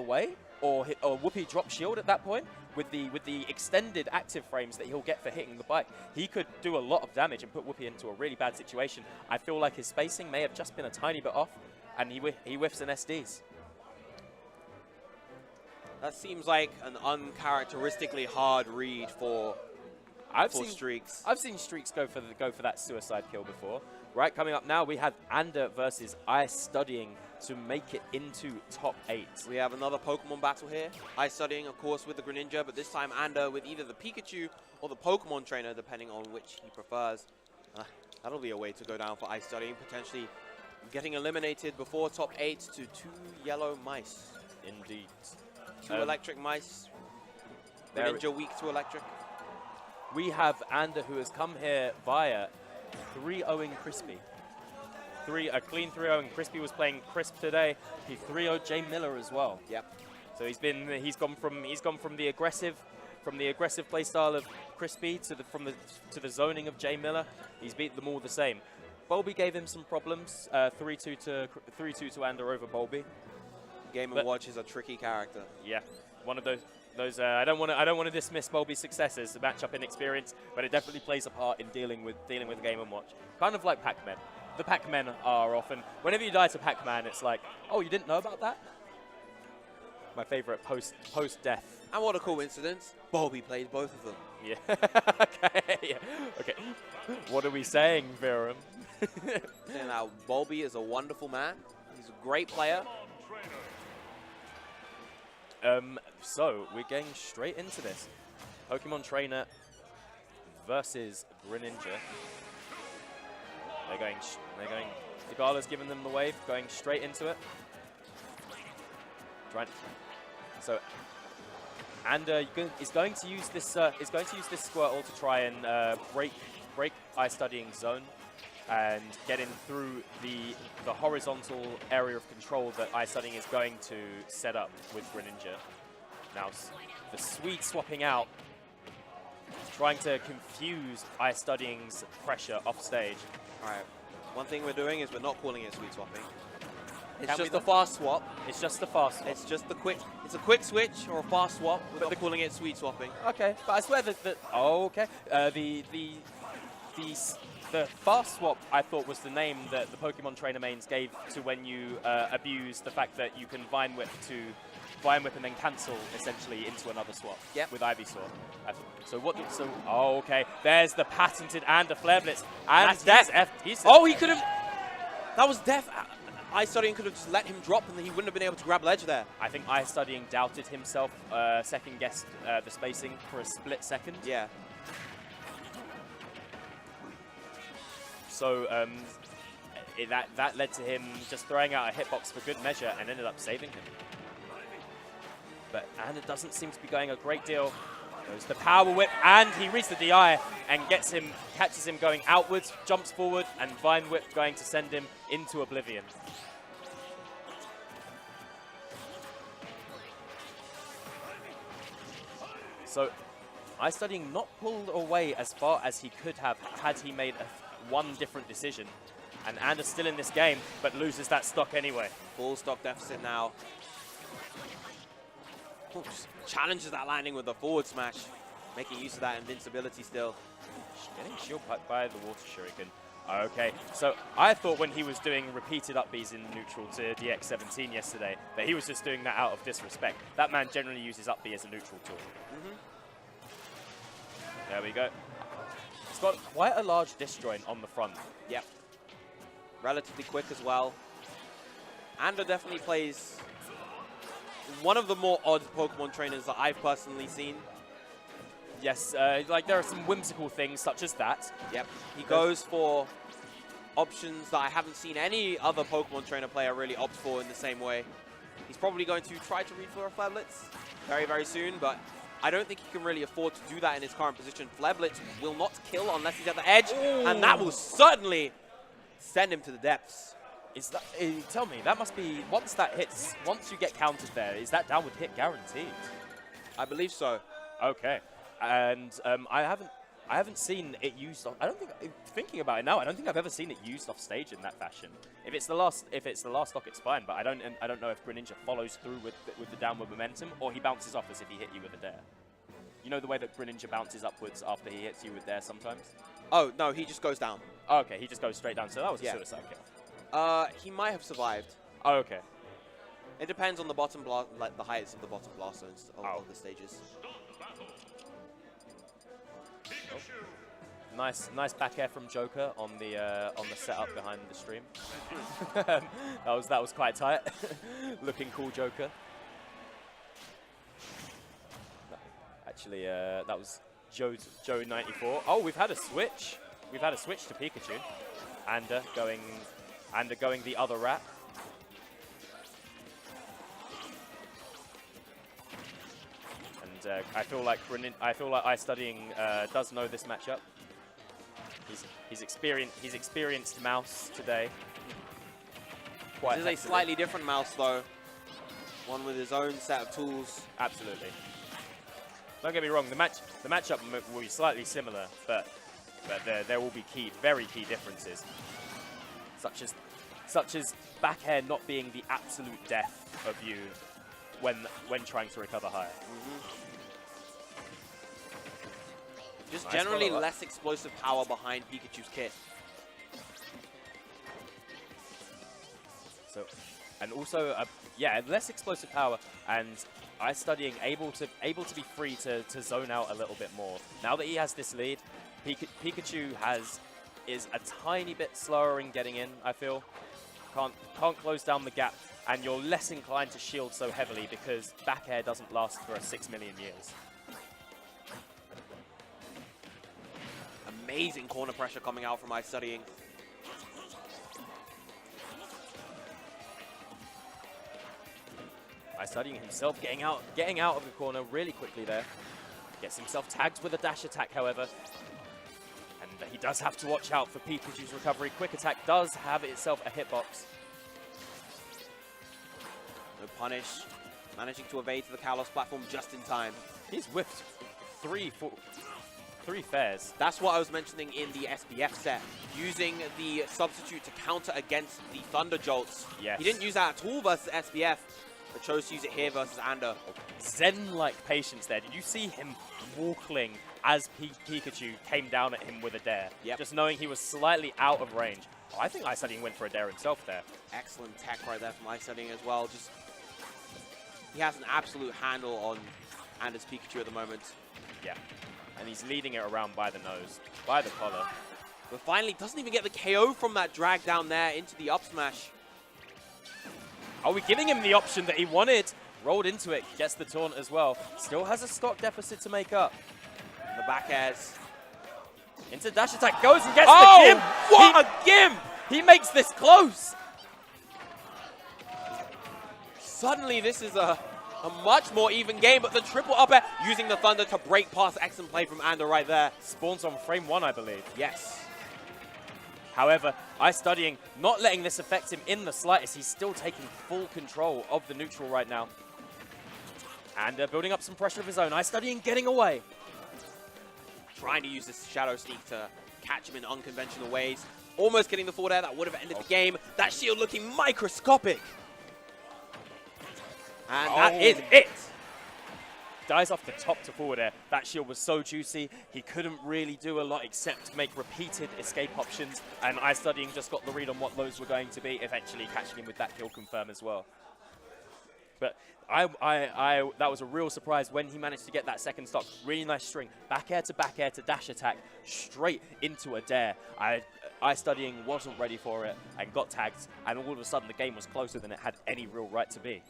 away, or Whoopi drop shield at that point, with the extended active frames that he'll get for hitting the bike, he could do a lot of damage and put Whoopi into a really bad situation. I feel like his spacing may have just been a tiny bit off, and he whiffs an SDs. That seems like an uncharacteristically hard read for Streaks. I've seen Streaks go for that suicide kill before. Right, coming up now, we have Ander versus IStudying to make it into top 8. We have another Pokemon battle here. IStudying, of course, with the Greninja, but this time Ander with either the Pikachu or the Pokemon trainer, depending on which he prefers. That'll be a way to go down for IStudying, potentially getting eliminated before top 8 to 2 yellow mice. Indeed. 2 electric mice. Greninja weak to electric. We have Ander, who has come here via 3-0ing Crispy. A clean 3-0ing. Crispy was playing Crisp today. He 3-0'd Jay Miller as well. Yep. So he's gone from the aggressive play style of Crispy to the zoning of Jay Miller. He's beat them all the same. Bolby gave him some problems. 3-2 to Ander over Bolby. Game & Watch is a tricky character. Yeah, one of those. I don't want to dismiss Bolby's successes, the matchup inexperience, but it definitely plays a part in dealing with Game & Watch. Kind of like Pac-Man. The Pac-Men are often, whenever you die to Pac-Man, it's like, oh, you didn't know about that? My favorite post-death. And what a coincidence, Bolby played both of them. Yeah. Okay. Yeah. Okay. What are we saying, Viram? Now, Bolby is a wonderful man. He's a great player. So we're getting straight into this. Pokemon Trainer versus Greninja. They're going. Digala's giving them the wave, going straight into it. So Ander is going to use this. Squirtle to try and break IStudying zone and get in through the horizontal area of control that IStudying is going to set up with Greninja. Now, the Swede swapping out, trying to confuse IStudying's pressure off stage. All right. One thing we're doing is we're not calling it sweet swapping. It's just a fast swap. It's just a fast swap. It's just the quick. It's a quick switch or a fast swap. We're not calling it sweet swapping. Okay, but I swear that okay. The fast swap, I thought, was the name that the Pokemon Trainer mains gave to when you abuse the fact that you can Vine Whip and then cancel essentially into another swap. Yep. With Ivysaur. Oh, okay. There's the patented Ander Flare Blitz. And that's death. He could have. That was death. IStudying could have just let him drop and then he wouldn't have been able to grab ledge there. I think IStudying doubted himself, second guessed the spacing for a split second. Yeah. So that led to him just throwing out a hitbox for good measure and ended up saving him. But Ander doesn't seem to be going a great deal. Goes the Power Whip, and he reads the DI and catches him going outwards, jumps forward, and Vine Whip going to send him into oblivion. So IStudying not pulled away as far as he could have had he made one different decision. And Ander's still in this game, but loses that stock anyway. Full stock deficit now. Oops. Challenges that landing with a forward smash, making use of that invincibility still. Getting shield piped by the water shuriken. Okay, so I thought when he was doing repeated up Bs in neutral to DX17 yesterday, that he was just doing that out of disrespect. That man generally uses up B as a neutral tool. There we go. It's got quite a large disjoint on the front. Yep. Relatively quick as well. Ander definitely plays one of the more odd Pokemon trainers that I've personally seen. Yes, like there are some whimsical things such as that. Yep. He goes for options that I haven't seen any other Pokemon trainer player really opt for in the same way. He's probably going to try to read for a Flare Blitz very, very soon, but I don't think he can really afford to do that in his current position. Flare Blitz will not kill unless he's at the edge, and that will certainly send him to the depths. Is that, tell me, that must be, once that hits, once you get countered there, is that downward hit guaranteed? I believe so. Okay. And I haven't I haven't seen it used. I don't think. Thinking about it now, I don't think I've ever seen it used off stage in that fashion. If it's the last stock, it's fine. But I don't know if Greninja follows through with the downward momentum, or he bounces off as if he hit you with a dare. You know the way that Greninja bounces upwards after he hits you with dare sometimes? Oh, no, he just goes down. Oh, okay, he just goes straight down. So that was a suicide kill. He might have survived. Oh, okay. It depends on the bottom blast, like the heights of the bottom blast zones of the stages. Oh. Nice back air from Joker on the setup behind the stream. that was quite tight. Looking cool, Joker. Actually, that was Joe 94. Oh, we've had a switch. We've had a switch to Pikachu. Ander going the other rat. And I feel like IStudying does know this matchup. He's experienced Mouse today. This is a slightly different Mouse though. One with his own set of tools. Absolutely. Don't get me wrong, the matchup will be slightly similar, but there will be very key differences, such as back air not being the absolute death of you when trying to recover higher. Just nice generally less explosive power behind Pikachu's kit. So, and also less explosive power, and IStudying able to be free to zone out a little bit more. Now that he has this lead, Pikachu is a tiny bit slower in getting in, I feel. Can't close down the gap, and you're less inclined to shield so heavily because back air doesn't last for 6 million years. Amazing corner pressure coming out from IStudying. IStudying himself getting out of the corner really quickly there. Gets himself tagged with a dash attack, however. And he does have to watch out for Pikachu's recovery. Quick attack does have itself a hitbox. No punish. Managing to evade to the Kalos platform just in time. He's whiffed three fairs. That's what I was mentioning in the SBF set. Using the substitute to counter against the Thunder Jolts. Yes. He didn't use that at all versus SBF, but chose to use it here versus Ander. Zen-like patience there. Did you see him walking as Pikachu came down at him with a dare? Yep. Just knowing he was slightly out of range. Oh, I think IStudying went for a dare himself there. Excellent tech right there from IStudying as well. Just he has an absolute handle on Ander's Pikachu at the moment. Yeah. And he's leading it around by the nose, by the collar. But finally, doesn't even get the KO from that drag down there into the up smash. Are we giving him the option that he wanted? Rolled into it, gets the taunt as well. Still has a stock deficit to make up. And the back airs. Into dash attack, goes and gets the Gimp! What a Gimp! He makes this close! Suddenly, this is a much more even game, but the triple up air using the Thunder to break past. Excellent play from Ander right there. Spawns on frame 1, I believe. Yes. However, IStudying not letting this affect him in the slightest. He's still taking full control of the neutral right now. And building up some pressure of his own. IStudying getting away. Trying to use this Shadow Sneak to catch him in unconventional ways. Almost getting the forward air. That would have ended the game. That shield looking microscopic. And that is it. Dies off the top to forward air. That shield was so juicy, he couldn't really do a lot except make repeated escape options, and IStudying just got the read on what those were going to be, eventually catching him with that kill confirm as well. But that was a real surprise when he managed to get that second stock. Really nice string. Back air to dash attack, straight into a dare. IStudying wasn't ready for it and got tagged, and all of a sudden the game was closer than it had any real right to be.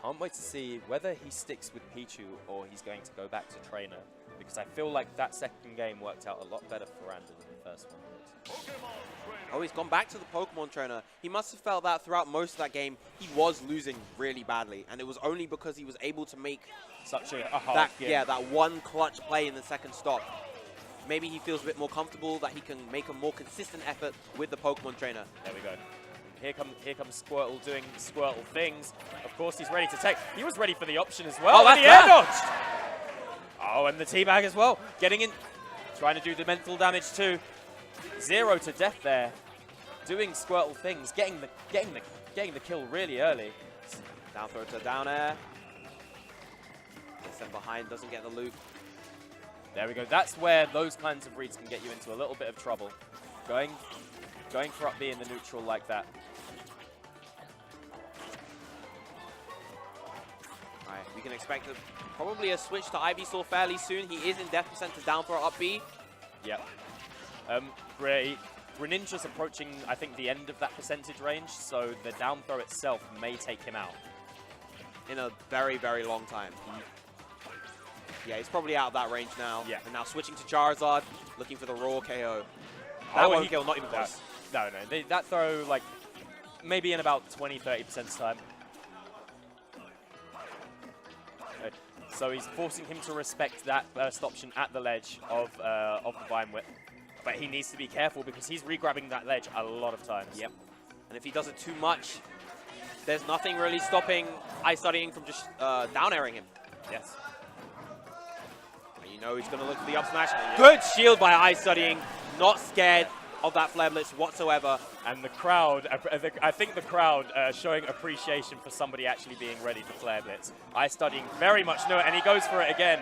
Can't wait to see whether he sticks with Pichu or he's going to go back to trainer, because I feel like that second game worked out a lot better for Ander than the first one did. Oh, he's gone back to the Pokemon trainer. He must have felt that throughout most of that game, he was losing really badly, and it was only because he was able to make such a hard that one clutch play in the second stop. Maybe he feels a bit more comfortable that he can make a more consistent effort with the Pokemon trainer. There we go. here comes Squirtle doing Squirtle things. Of course, he's ready to take. He was ready for the option as well. Oh, And the air dodged. Oh, and the teabag as well. Getting in, trying to do the mental damage too. 0 to death there. Doing Squirtle things, getting the kill really early. Down throw to down air. Gets them behind, doesn't get the loop. There we go. That's where those kinds of reads can get you into a little bit of trouble. Going for up B in the neutral like that. Alright, we can expect probably a switch to Ivysaur fairly soon. He is in death percent to down throw up B. Yep. Greninja's approaching, I think, the end of that percentage range, so the down throw itself may take him out. In a very, very long time. Yeah, he's probably out of that range now. Yeah. And now switching to Charizard, looking for the raw KO. That won't kill, not even close. No. That throw, like, maybe in about 20-30% time. So he's forcing him to respect that first option at the ledge of the Vine Whip. But he needs to be careful because he's re-grabbing that ledge a lot of times. Yep. And if he does it too much, there's nothing really stopping IStudying from just down airing him. Yes. And you know he's going to look for the up smash. Good shield by IStudying. Not scared of that Flare Blitz whatsoever. And the crowd, I think the crowd showing appreciation for somebody actually being ready for Flare Blitz. IStudying very much know it, and he goes for it again.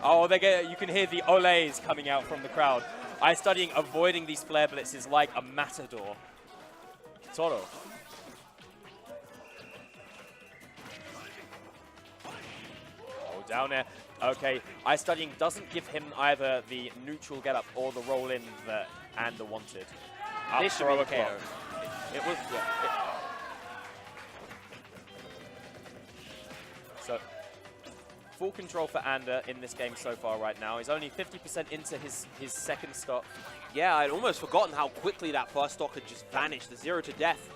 Oh, you can hear the olays coming out from the crowd. IStudying avoiding these Flare Blitzes like a matador. Toro. Oh, down there. Okay, IStudying doesn't give him either the neutral get up or the roll in and the wanted. This should be the KO. It was, yeah. So, full control for Ander in this game so far right now. He's only 50% into his second stock. Yeah, I'd almost forgotten how quickly that first stock had just vanished. The 0 to death.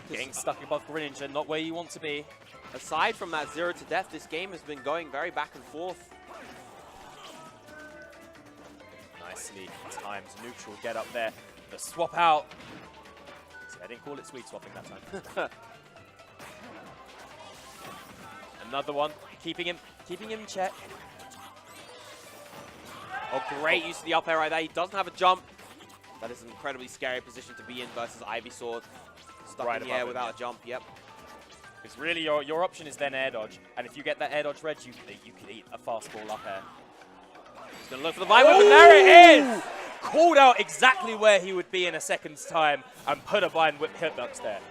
Getting stuck above Greninja, not where you want to be. Aside from that 0 to death, this game has been going very back and forth. Nicely timed neutral get up there. The swap out. See, I didn't call it sweet swapping that time. Another one, keeping him in check. Oh, great use of the up air right there. He doesn't have a jump. That is an incredibly scary position to be in versus Ivysaur. Stuck Right in the air above him, without a jump, yep. Because really your option is then air dodge. And if you get that air dodge red, you can eat a fastball up air. He's going to look for the Vine Whip, and there it is! Called out exactly where he would be in a second's time and put a Vine Whip hitbox there.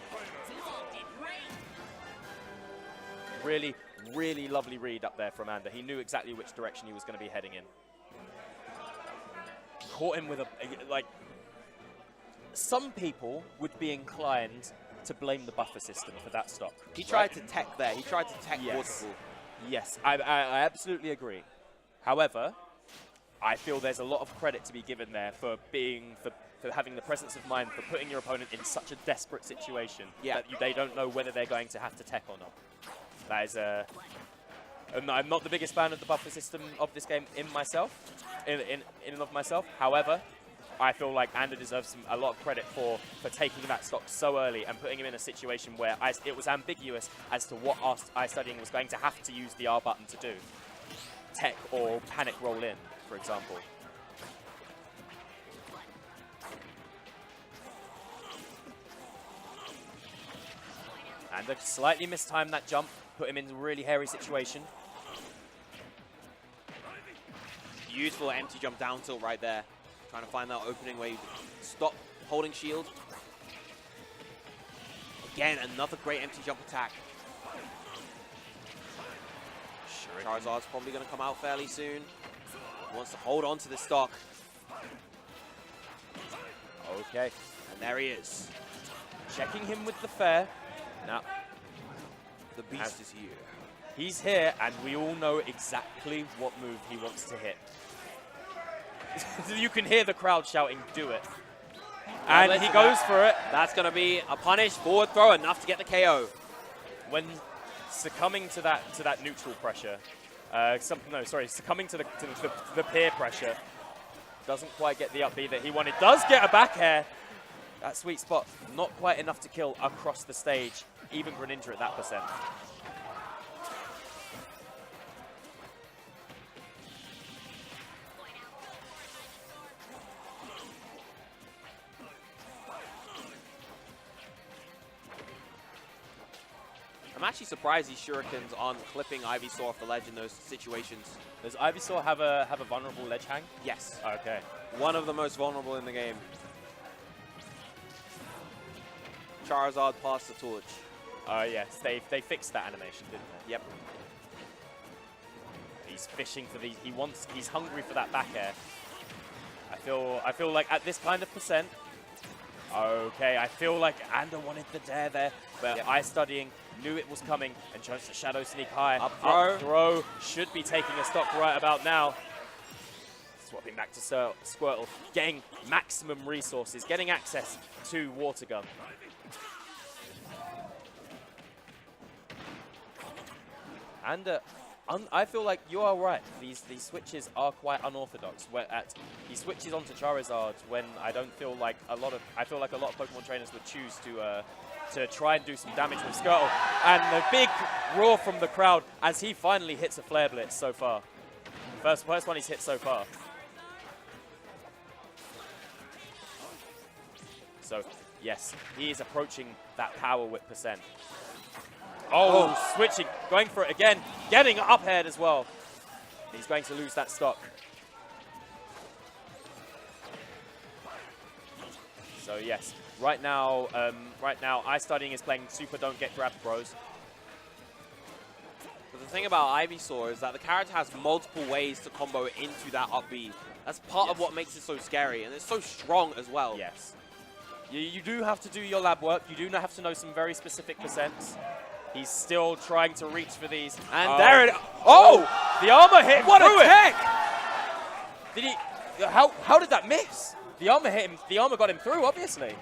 Really, really lovely read up there from Ander. He knew exactly which direction he was going to be heading in. Caught him with like, some people would be inclined to blame the buffer system for that stock. He tried to tech there. He tried to tech Yes. waterfall. Yes, I absolutely agree. However, I feel there's a lot of credit to be given there for having the presence of mind, for putting your opponent in such a desperate situation that they don't know whether they're going to have to tech or not. That is I'm not the biggest fan of the buffer system of this game in and of myself. However, I feel like Ander deserves a lot of credit for taking that stock so early and putting him in a situation where it was ambiguous as to what IStudying was going to have to use the R button to do. Tech or panic roll in, for example. Ander slightly mistimed that jump, put him in a really hairy situation. Beautiful empty jump down tilt right there. Trying to find that opening where you stop holding shield. Again, another great empty jump attack. Charizard's probably going to come out fairly soon. He wants to hold on to the stock. Okay. And there he is. Checking him with the fair. Now, the beast is here. He's here, and we all know exactly what move he wants to hit. You can hear the crowd shouting, "Do it!" And he goes for it. That's going to be a punish forward throw, enough to get the KO. When succumbing to that neutral pressure, succumbing to the peer pressure, Doesn't quite get the up B that he wanted. Does get a back air. That sweet spot, not quite enough to kill across the stage. Even Greninja at that percent. I'm actually surprised these shurikens aren't clipping Ivysaur off the ledge in those situations. Does Ivysaur have a vulnerable ledge hang? Yes. Okay. One of the most vulnerable in the game. Charizard passed the torch. Oh yes, they fixed that animation, didn't they? Yep. He's fishing for these. He's hungry for that back air. I feel like at this kind of percent. Okay, I feel like Ander wanted the dare there, but IStudying knew it was coming and chose to Shadow Sneak high. Up throw. Up throw should be taking a stock right about now. Swapping back to Squirtle, getting maximum resources, getting access to Water Gun. And I feel like you are right. These switches are quite unorthodox. He switches onto Charizard when I feel like a lot of Pokemon trainers would choose to try and do some damage with Squirtle. And the big roar from the crowd as he finally hits a Flare Blitz so far. First one he's hit so far. So yes, he is approaching that power whip percent. Oh, switching, going for it again, getting up aired as well. He's going to lose that stock. So yes, right now IStudying is playing Super Don't Get Grabbed Bros. But the thing about Ivysaur is that the character has multiple ways to combo into that up B. That's part of what makes it so scary, and it's so strong as well. Yes. You do have to do your lab work. You do have to know some very specific percents. He's still trying to reach for these. And there it... Oh! The armor hit him What through a tech! Did he... How did that miss? The armor hit him. The armor got him through, obviously.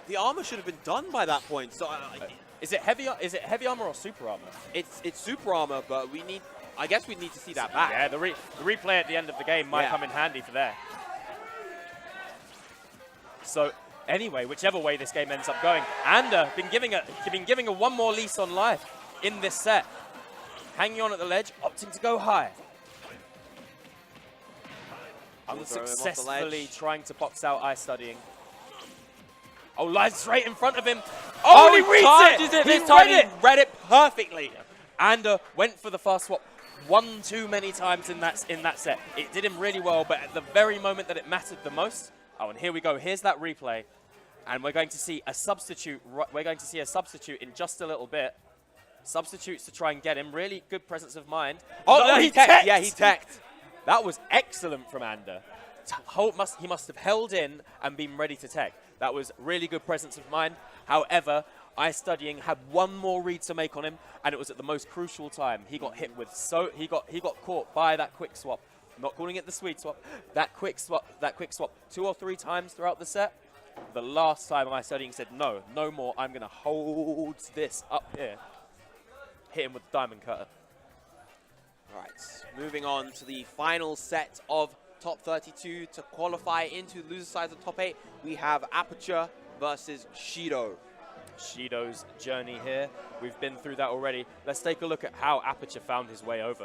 The armor should have been done by that point. So Is it heavy armor or super armor? it's super armor, but I guess we need to see that back. Yeah, the replay at the end of the game might come in handy for that. So anyway, whichever way this game ends up going, Ander been giving a one more lease on life in this set. Hanging on at the ledge, opting to go high. Unsuccessfully trying to box out IStudying. Oh, lies straight in front of him. Oh, he reads it! This time he read it perfectly. Ander went for the fast swap one too many times in that set. It did him really well, but at the very moment that it mattered the most. Oh, and here we go. Here's that replay, and we're going to see a substitute. We're going to see a substitute in just a little bit. Substitutes to try and get him. Really good presence of mind. Oh, no, he teched. Yeah, he teched. That was excellent from Ander. He must have held in and been ready to tech. That was really good presence of mind. However, IStudying had one more read to make on him, and it was at the most crucial time. He got hit with he got caught by that quick swap. I'm not calling it the sweet swap. That quick swap 2 or 3 times throughout the set. The last time IStudying said no more. I'm gonna hold this up here. Hit him with the diamond cutter. All right, moving on to the final set of top 32 to qualify into the loser sides of top 8. We have Aperture versus Shido. Shido's journey here. We've been through that already. Let's take a look at how Aperture found his way over.